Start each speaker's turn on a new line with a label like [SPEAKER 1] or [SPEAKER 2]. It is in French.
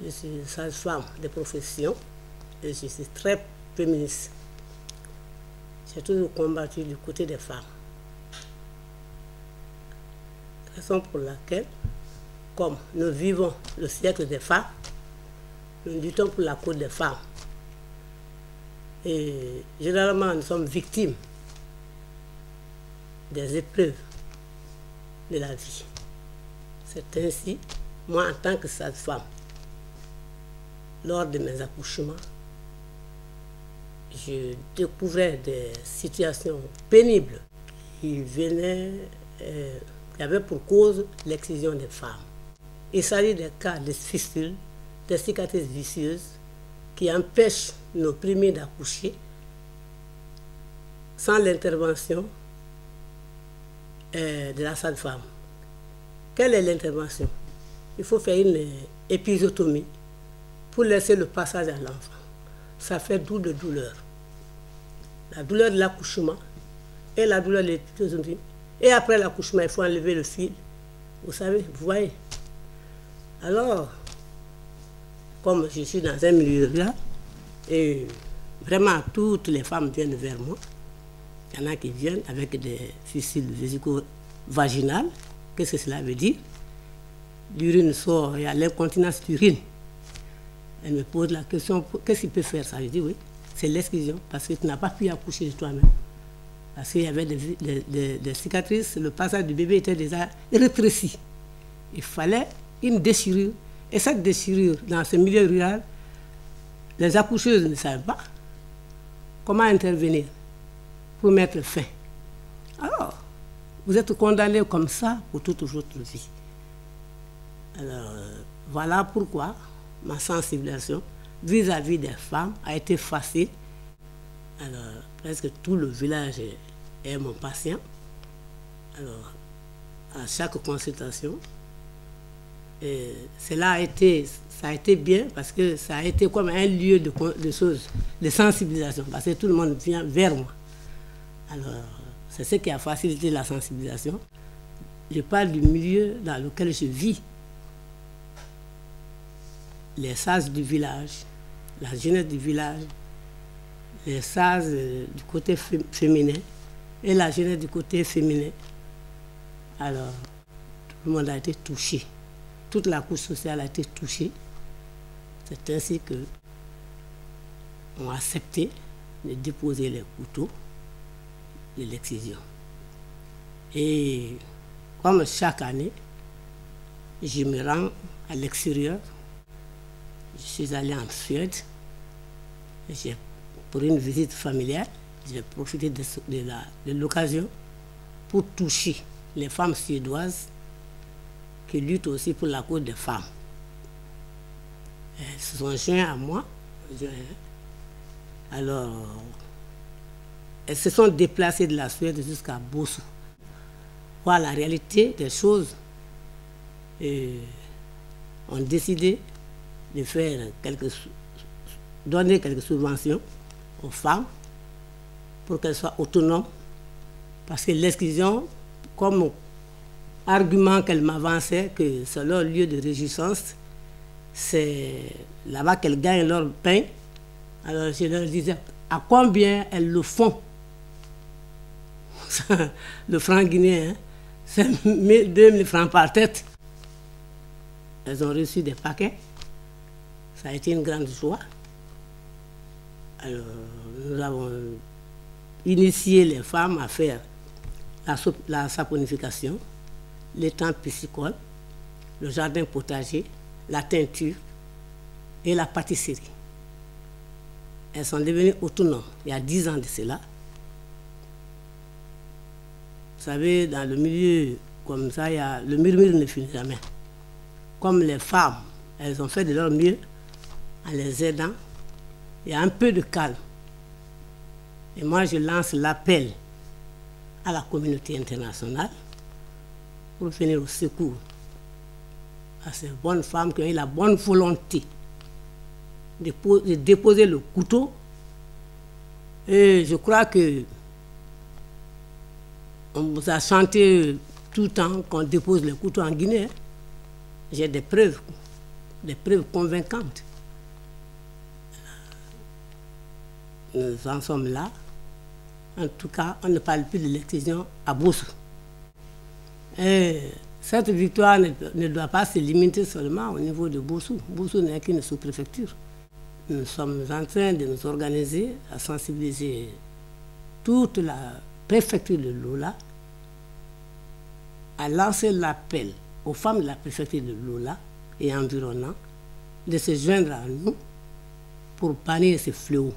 [SPEAKER 1] Je suis sage-femme de profession et je suis très féministe. J'ai toujours combattu du côté des femmes. Raison pour laquelle, comme nous vivons le siècle des femmes, nous luttons pour la cause des femmes. Et généralement, nous sommes victimes des épreuves de la vie. C'est ainsi, moi en tant que sage-femme, lors de mes accouchements, je découvrais des situations pénibles qui venaient, qui avaient pour cause l'excision des femmes. Il s'agit des cas de fistules, des cicatrices vicieuses qui empêchent nos premiers d'accoucher sans l'intervention de la sage-femme. Quelle est l'intervention? Il faut faire une épisiotomie pour laisser le passage à l'enfant. Ça fait double douleur. La douleur de l'accouchement et la douleur de l'épisiotomie. Et après l'accouchement, il faut enlever le fil. Vous savez, vous voyez. Alors, comme je suis dans un milieu là, et vraiment toutes les femmes viennent vers moi. Il y en a qui viennent avec des fistules vésico-vaginales. Qu'est-ce que cela veut dire? L'urine sort, il y a l'incontinence d'urine. Elle me pose la question, qu'est-ce qu'il peut faire ça? Je dis oui, c'est l'excision, parce que tu n'as pas pu accoucher de toi-même. Parce qu'il y avait des cicatrices, le passage du bébé était déjà rétréci. Il fallait une déchirure. Et cette déchirure, dans ce milieu rural, les accoucheuses ne savent pas comment intervenir pour mettre fin. Alors, vous êtes condamnés comme ça pour toute votre vie. Alors, voilà pourquoi ma sensibilisation vis-à-vis des femmes a été facile. Alors, presque tout le village est mon patient. Alors, à chaque consultation, et ça a été bien parce que ça a été comme un lieu de choses, de sensibilisation, parce que tout le monde vient vers moi. Alors, c'est ce qui a facilité la sensibilisation. Je parle du milieu dans lequel je vis. Les sages du village, la jeunesse du village, les sages du côté féminin et la jeunesse du côté féminin. Alors, tout le monde a été touché. Toute la couche sociale a été touchée. C'est ainsi que on a accepté de déposer les couteaux de l'excision. Et comme chaque année, je me rends à l'extérieur. Je suis allé en Suède. Pour une visite familiale, j'ai profité de l'occasion pour toucher les femmes suédoises qui luttent aussi pour la cause des femmes. Elles se sont jointes à moi. Alors, elles se sont déplacées de la Suède jusqu'à Bossou. Voilà la réalité des choses. Et on a décidé de faire donner quelques subventions aux femmes pour qu'elles soient autonomes. Parce que l'exclusion, comme argument qu'elles m'avançaient, que c'est leur lieu de réjouissance, c'est là-bas qu'elles gagnent leur pain. Alors je leur disais à combien elles le font. Le franc guinéen, c'est 2000 francs par tête. Elles ont reçu des paquets. Ça a été une grande joie. Alors, nous avons initié les femmes à faire la saponification, l'étang piscicole, le jardin potager, la teinture et la pâtisserie. Elles sont devenues autonomes il y a 10 ans de cela. Vous savez, dans le milieu comme ça, le murmure ne finit jamais. Comme les femmes, elles ont fait de leur mieux en les aidant, il y a un peu de calme. Et moi, je lance l'appel à la communauté internationale pour venir au secours à ces bonnes femmes qui ont eu la bonne volonté de déposer le couteau. Et je crois que on vous a chanté tout le temps qu'on dépose le couteau en Guinée. J'ai des preuves des preuves convaincantes. Nous en sommes là. En tout cas, on ne parle plus de l'excision à Bossou. Et cette victoire ne doit pas se limiter seulement au niveau de Bossou. Bossou n'est qu'une sous-préfecture. Nous sommes en train de nous organiser à sensibiliser toute la préfecture de Lola, à lancer l'appel aux femmes de la préfecture de Lola et environnant de se joindre à nous pour bannir ce fléau.